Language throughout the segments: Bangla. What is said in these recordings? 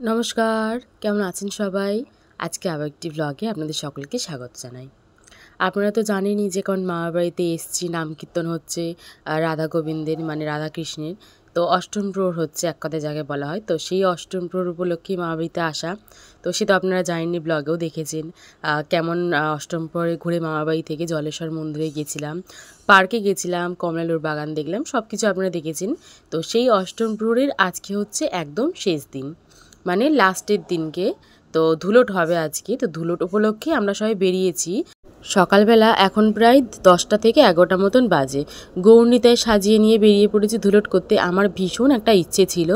নমস্কার, কেমন আছেন সবাই? আজকে আবার একটি ব্লগে আপনাদের সকলকে স্বাগত জানাই। আপনারা তো জানেনই যে কারণ মামার বাড়িতে এসেছি, নাম কীর্তন হচ্ছে রাধা গোবিন্দের মানে রাধাকৃষ্ণের। তো অষ্টম প্রহর হচ্ছে এক কথায় যাকে বলা হয়। তো সেই অষ্টম প্রহর উপলক্ষেই মামার বাড়িতে আসা। তো সে তো আপনারা জানেনই, ব্লগেও দেখেছেন কেমন অষ্টম প্রহরে ঘুরে মামার বাড়ি থেকে জলেশ্বর মন্দিরে গেছিলাম, পার্কে গেছিলাম, কমলালেবুর বাগান দেখলাম, সব কিছু আপনারা দেখেছেন। তো সেই অষ্টম প্রহরের আজকে হচ্ছে একদম শেষ দিন, মানে লাস্টের দিনকে। তো ধুলোট হবে আজকে। তো ধুলোট উপলক্ষে আমরা সবাই বেরিয়েছি সকালবেলা। এখন প্রায় 10টা থেকে 11টা মতন বাজে। গৌরনীতায় সাজিয়ে নিয়ে বেরিয়ে পড়েছি ধুলোট করতে। আমার ভীষণ একটা ইচ্ছে ছিল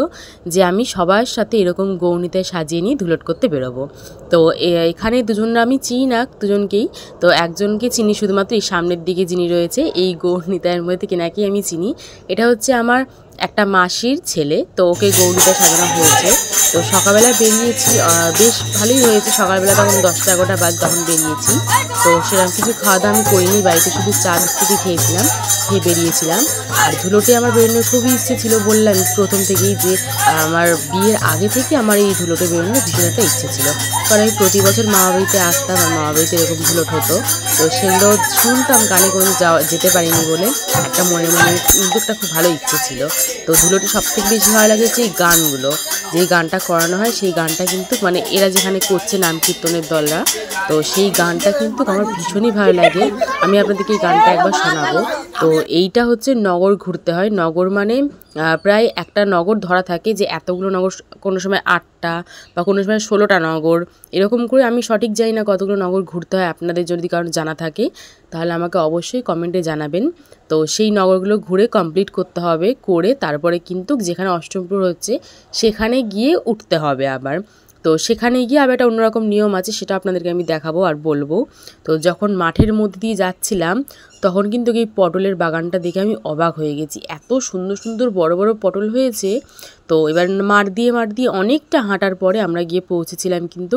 যে আমি সবার সাথে এরকম গৌরনীতায় সাজিয়ে নিয়ে ধুলোট করতে বেরোবো। তো এখানে দুজনরা আমি চিনি না, দুজনকেই। তো একজনকে চিনি শুধুমাত্র, এই সামনের দিকে যিনি রয়েছে এই গৌরনীতায়ের মধ্যে থেকে নাকি আমি চিনি। এটা হচ্ছে আমার একটা মাসির ছেলে, তো ওকে গৌরনীতায় সাজানো হয়েছে। তো সকালবেলা বেরিয়েছি, বেশ ভালোই হয়েছে। সকালবেলা তখন 10টা 11টা বাজে তখন বেরিয়েছি। তো সেরকম কিছু খাওয়া দাওয়া আমি করিনি, বাড়িতে শুধু চা বিস্কুটই খেয়েছিলাম, খেয়ে বেরিয়েছিলাম। আর ধুলোটে আমার বেরোনোর খুবই ইচ্ছে ছিল, বললাম প্রথম থেকেই যে আমার বিয়ের আগে থেকে আমার এই ধুলোটে বেরোনোর ভীষণ একটা ইচ্ছে ছিল। কারণ আমি প্রতি বছর মামা বাড়িতে আসতাম আর মামা বাড়িতে এরকম ধুলোট হতো। তো সেগুলো শুনতাম, গানে কোনো যেতে পারিনি বলে একটা মনে মনে কিন্তু একটা খুব ভালো ইচ্ছে ছিল। তো ধুলোটে সবথেকে বেশি ভালো লাগে যে এই গানগুলো, যেই গানটা করানো হয় সেই গানটা কিন্তু মানে এরা যেখানে করছে নাম কীর্তনের দলরা, তো সেই গানটা কিন্তু আমার ভীষণই ভালো লাগে। আমি আপনাদেরকে এই গানটা একবার শোনাবো। তো এইটা হচ্ছে নগর ঘুরতে হয়। নগর মানে প্রায় একটা নগর ধরা থাকে যে এতগুলো নগর, কোনো সময় 8টা বা কোনো সময় 16টা নগর, এরকম করে। আমি সঠিক জানি না কতগুলো নগর ঘুরতে হয়। আপনাদের যদি কারণ জানা থাকে তাহলে আমাকে অবশ্যই কমেন্টে জানাবেন। তো সেই নগরগুলো ঘুরে কমপ্লিট করতে হবে, করে তারপরে কিন্তু যেখানে অষ্টম প্রহর হচ্ছে সেখানে গিয়ে উঠতে হবে আবার। তো সেখানে গিয়ে আবার একটা অন্যরকম নিয়ম আছে, সেটা আপনাদেরকে আমি দেখাবো আর বলবো। তো যখন মাঠের মধ্যে দিয়ে যাচ্ছিলাম তখন কিন্তু এই পটলের বাগানটা দেখে আমি অবাক হয়ে গেছি। এত সুন্দর সুন্দর বড় বড় পটল হয়েছে। তো এবার মাঠ দিয়ে অনেকটা হাঁটার পরে আমরা গিয়ে পৌঁছেছিলাম কিন্তু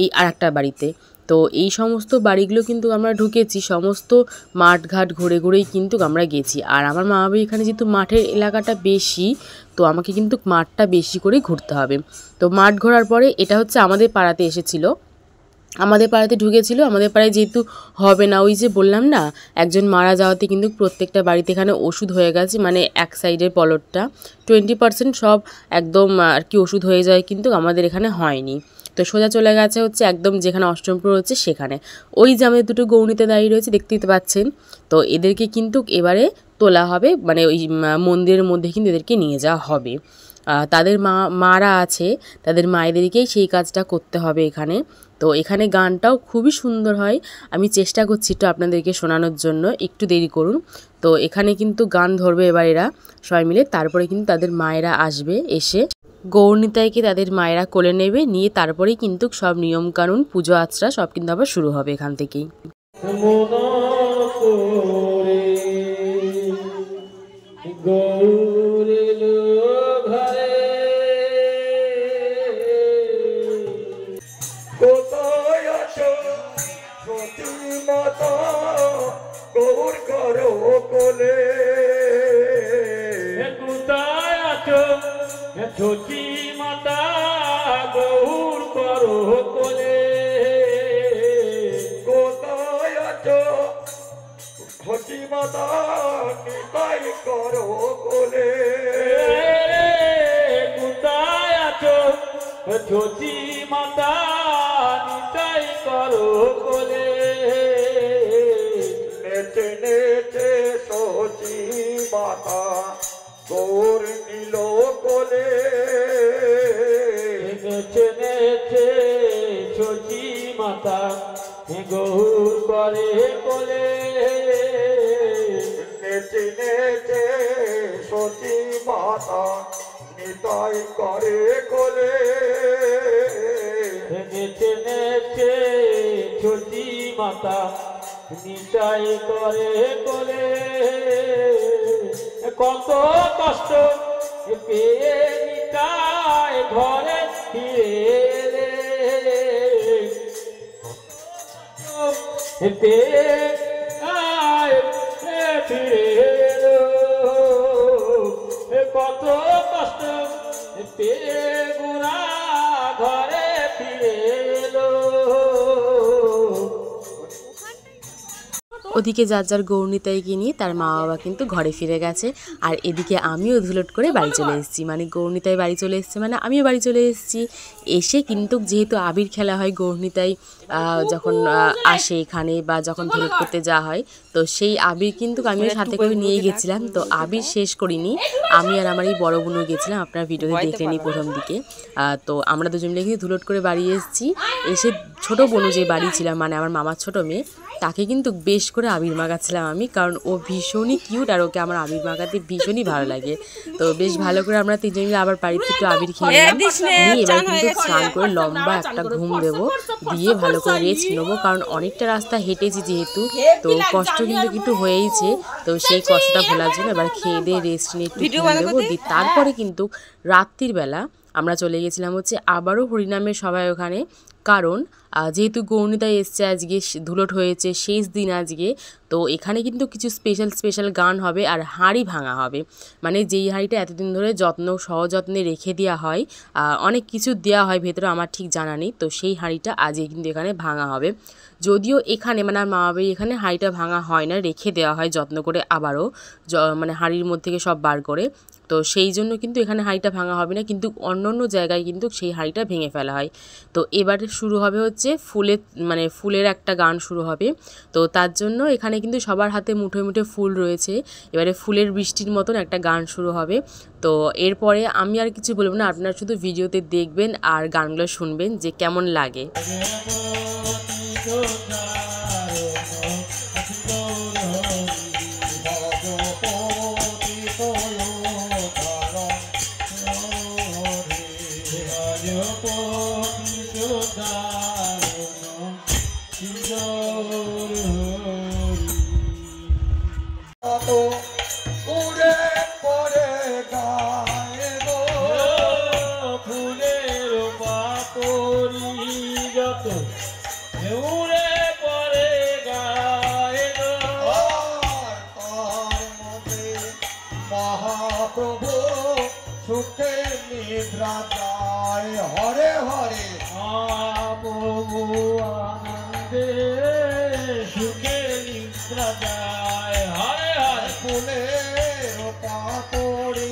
এই আরেকটা বাড়িতে। তো এই সমস্ত বাড়িগুলো কিন্তু আমরা ঢুকেছি, সমস্ত মাঠঘাট ঘুরে ঘুরেই কিন্তু আমরা গেছি। আর আমার মা বাবা এখানে যেহেতু মাঠের এলাকাটা বেশি, তো আমাকে কিন্তু মাঠটা বেশি করে ঘুরতে হবে। তো মাঠ ঘোরার পরে এটা হচ্ছে আমাদের পাড়াতে এসেছিলো, আমাদের পাড়াতে ঢুকেছিল। আমাদের পাড়ায় যেহেতু হবে না, ওই যে বললাম না একজন মারা যাওয়াতে কিন্তু প্রত্যেকটা বাড়িতে এখানে ওষুধ হয়ে গেছে, মানে এক সাইডের পলটটা 20% সব একদম আর কি ওষুধ হয়ে যায়, কিন্তু আমাদের এখানে হয়নি। তো সোজা চলে গেছে হচ্ছে একদম যেখানে অষ্টম প্রহর হচ্ছে সেখানে। ওই যে আমাদের দুটো গৌরীতে দাঁড়িয়ে রয়েছে, দেখতেই তো পাচ্ছেন। তো এদেরকে কিন্তু এবারে তোলা হবে, মানে ওই মন্দিরের মধ্যে কিন্তু এদেরকে নিয়ে যাওয়া হবে। তাদের মারা আছে, তাদের মায়েদেরকেই সেই কাজটা করতে হবে এখানে। তো এখানে গানটাও খুবই সুন্দর হয়, আমি চেষ্টা করছি একটু আপনাদেরকে শোনানোর জন্য, একটু দেরি করুন। তো এখানে কিন্তু গান ধরবে এবার এরা সবাই মিলে, তারপরে কিন্তু তাদের মায়েরা আসবে, এসে গৌরনীতাইকে তাদের মায়েরা কোলে নেবে, নিয়ে তারপরেই কিন্তু সব নিয়মকানুন পুজো আচরা সব কিন্তু আবার শুরু হবে এখান থেকেই। গৌর করো কোলে কোথায় আছো ছোটি মাতা, গৌর করো কোলে কোথায় আছো ছোটি মাতা, নিতাই করো কোলে কোথায় আছো ছোটি মাতা, নিতাই করো কোলে নেচে নেচে সচি মাতা গৌর নিল কোলে নেচে নেচে সচি মাতা গৌর করে কোলে নেচে নেচে সচি মাতা নিতাই করে কোলে নেচে নেচে সচি মাতা নিতাই করে কোলে কত কষ্ট পেয়ে নিতাই ঘরে ফিরে পেয়ে ফিরে কত কষ্ট পেয়ে গুণা ওদিকে যার যার গৌরনীতাইকে নিয়ে তার মা বাবা কিন্তু ঘরে ফিরে গেছে, আর এদিকে আমিও ধুলট করে বাড়ি চলে এসেছি। মানে গৌরনীতাই বাড়ি চলে এসেছে মানে আমিও বাড়ি চলে এসেছি। এসে কিন্তু যেহেতু আবির খেলা হয় গৌরনীতাই যখন আসে এখানে বা যখন ধুলট করতে যাওয়া হয়, তো সেই আবির কিন্তু আমিও সাথে করে নিয়ে গেছিলাম। তো আবির শেষ করিনি, আমি আর আমার এই বড় বোনও গেছিলাম, আপনার ভিডিওতে দেখে নিই প্রথম দিকে। তো আমরা দুজন মিলে কিন্তু ধুলট করে বাড়ি এসেছি। এসে ছোটো বোনও যে বাড়ি ছিলাম মানে আমার মামার ছোটো মেয়ে, তাকে কিন্তু বেশ করে আবির মাখাচ্ছিলাম আমি, কারণ ও ভীষণই কিউট আর ওকে আমার আবির মাখাতে ভীষণই ভালো লাগে। তো বেশ ভালো করে আমরা তিনজন মিলে আবার বাড়িতে একটু আবির খেয়ে নিলাম, নিয়ে এবার কিন্তু স্নান করে লম্বা একটা ঘুম দেবো, দিয়ে ভালো করে রেস্ট নেবো, কারণ অনেকটা রাস্তা হেঁটেছি যেহেতু, তো কষ্ট কিন্তু একটু হয়েইছে। তো সেই কষ্টটা ভোলার জন্য এবার খেয়ে দিয়ে রেস্ট নিয়ে একটু ঘুম দেবো। তারপরে কিন্তু রাত্রির বেলা আমরা চলে গেছিলাম হচ্ছে আবারও হরিনামের সবাই ওখানে, কারণ যেহেতু গৌরনীতাই এসছে আজকে, ধুলট হয়েছে শেষ দিন আজকে, তো এখানে কিন্তু কিছু স্পেশাল গান হবে আর হাঁড়ি ভাঙা হবে। মানে যেই হাঁড়িটা এতদিন ধরে সযত্নে রেখে দেওয়া হয়, অনেক কিছু দেওয়া হয় ভেতরে, আমার ঠিক জানা নেই, তো সেই হাঁড়িটা আজকে কিন্তু এখানে ভাঙা হবে। যদিও এখানে মানে আমার মা বাড়ি এখানে হাঁড়িটা ভাঙা হয় না, রেখে দেওয়া হয় যত্ন করে আবারও, মানে হাঁড়ির মধ্যে থেকে সব বার করে, তো সেই জন্য কিন্তু এখানে হাঁড়িটা ভাঙা হবে না, কিন্তু অন্য জায়গায় কিন্তু সেই হাঁড়িটা ভেঙে ফেলা হয়। তো এবারে শুরু হবে হচ্ছে ফুলের একটা গান শুরু হবে। তো তার জন্য এখানে কিন্তু সবার হাতে মুঠোয় মুঠোয় ফুল রয়েছে, এবারে ফুলের বৃষ্টির মতন একটা গান শুরু হবে। তো এরপরে আমি আর কিছু বলবো না, আপনারা শুধু ভিডিওতে দেখবেন আর গানগুলো শুনবেন যে কেমন লাগে। মহাপ্রভু সুখে নিদ্রা যায়, হরে হরে প্রভু আনন্দে সুখে নিদ্রা যায়, হরে হরে। ফুলের পাপড়ি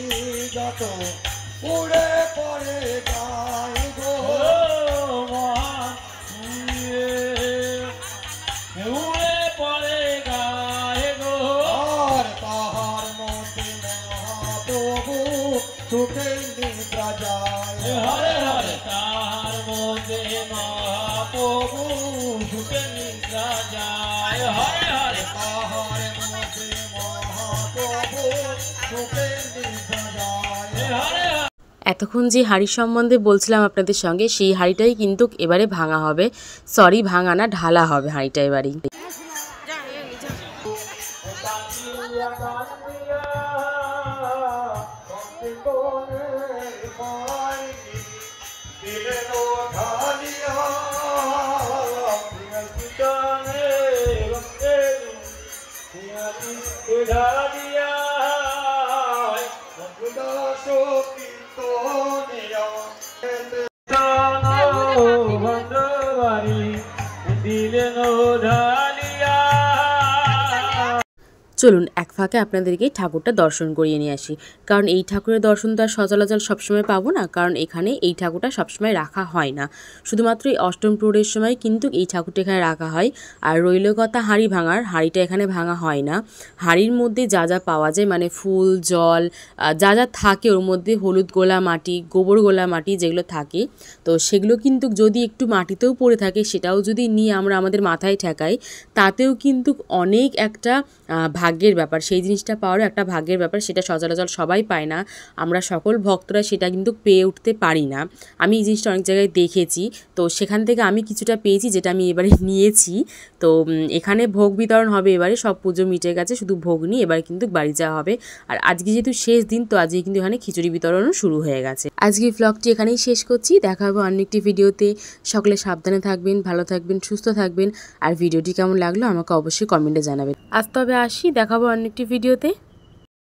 যত উড়ে পড়ে গায় গো, উড়ে পড়ে গায়ে গো, আর তাহার মধ্যে মহাপ্রভু সুখে নিদ্রা যায়, হরে হরে। তার মধ্যে মহাপ্রভু সুখে নিদ্রা যায়, হরে হরে। তাহার মধ্যে মহাপ্রভু সুখে নিদ্রা যায়, হরে হরে। এতক্ষণ যে হাঁড়ি সম্বন্ধে বলছিলাম আপনাদের সঙ্গে, সেই হাঁড়িটাই কিন্তু এবারে ভাঙা হবে, সরি ভাঙা না, ঢালা হবে হাঁড়িটা এবারেই। চলুন এক ফাঁকে আপনাদেরকে ঠাকুরটা দর্শন করিয়ে নিয়ে আসি, কারণ এই ঠাকুরের দর্শন তো আর সচরাচর সবসময় পাবো না, কারণ এখানে এই ঠাকুরটা সবসময় রাখা হয় না, শুধুমাত্র এই অষ্টম প্রহরের সময় কিন্তু এই ঠাকুরটা এখানে রাখা হয়। আর রইল কথা হাঁড়ি ভাঙার, হাঁড়িটা এখানে ভাঙা হয় না। হাঁড়ির মধ্যে যা যা পাওয়া যায় মানে ফুল জল যা যা থাকে ওর মধ্যে, হলুদ গোলা মাটি, গোবর গোলা মাটি যেগুলো থাকে, তো সেগুলো কিন্তু যদি একটু মাটিতেও পড়ে থাকে সেটাও যদি নিয়ে আমরা আমাদের মাথায় ঠেকাই, তাতেও কিন্তু অনেক একটা ভাগ্যের ব্যাপার, সেই জিনিসটা পাওয়ারও একটা ভাগ্যের ব্যাপার, সেটা সচরাচর সবাই পায় না, আমরা সকল ভক্তরা সেটা কিন্তু পেয়ে উঠতে পারি না। আমি এই জিনিসটা অনেক জায়গায় দেখেছি, তো সেখান থেকে আমি কিছুটা পেয়েছি যেটা আমি এবারে নিয়েছি। তো এখানে ভোগ বিতরণ হবে, এবারে সব পুজো মিটে গেছে, শুধু ভোগ নিয়ে এবারে কিন্তু বাড়ি যাওয়া হবে। আর আজকে যেহেতু শেষ দিন, তো আজকে কিন্তু এখানে খিচুড়ি বিতরণও শুরু হয়ে গেছে। আজকে ভ্লগটি এখানেই শেষ করছি, দেখা হবে অন্য একটি ভিডিওতে। সকলে সাবধানে থাকবেন, ভালো থাকবেন, সুস্থ থাকবেন, আর ভিডিওটি কেমন লাগলো আমাকে অবশ্যই কমেন্টে জানাবেন। আজ তবে আসি, দেখাবো অন্য একটি ভিডিওতে।